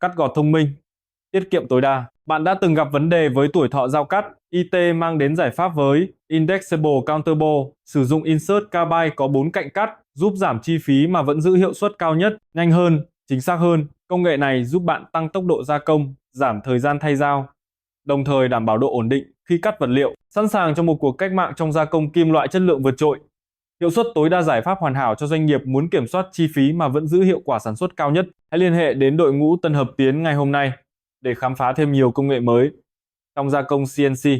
Cắt gọt thông minh, tiết kiệm tối đa. Bạn đã từng gặp vấn đề với tuổi thọ dao cắt? IT mang đến giải pháp với Indexable Countable, sử dụng Insert Carbide có 4 cạnh cắt, giúp giảm chi phí mà vẫn giữ hiệu suất cao nhất, nhanh hơn, chính xác hơn. Công nghệ này giúp bạn tăng tốc độ gia công, giảm thời gian thay dao, đồng thời đảm bảo độ ổn định khi cắt vật liệu, sẵn sàng cho một cuộc cách mạng trong gia công kim loại chất lượng vượt trội. Hiệu suất tối đa, giải pháp hoàn hảo cho doanh nghiệp muốn kiểm soát chi phí mà vẫn giữ hiệu quả sản xuất cao nhất. Hãy liên hệ đến đội ngũ Tân Hợp Tiến ngay hôm nay để khám phá thêm nhiều công nghệ mới trong gia công CNC.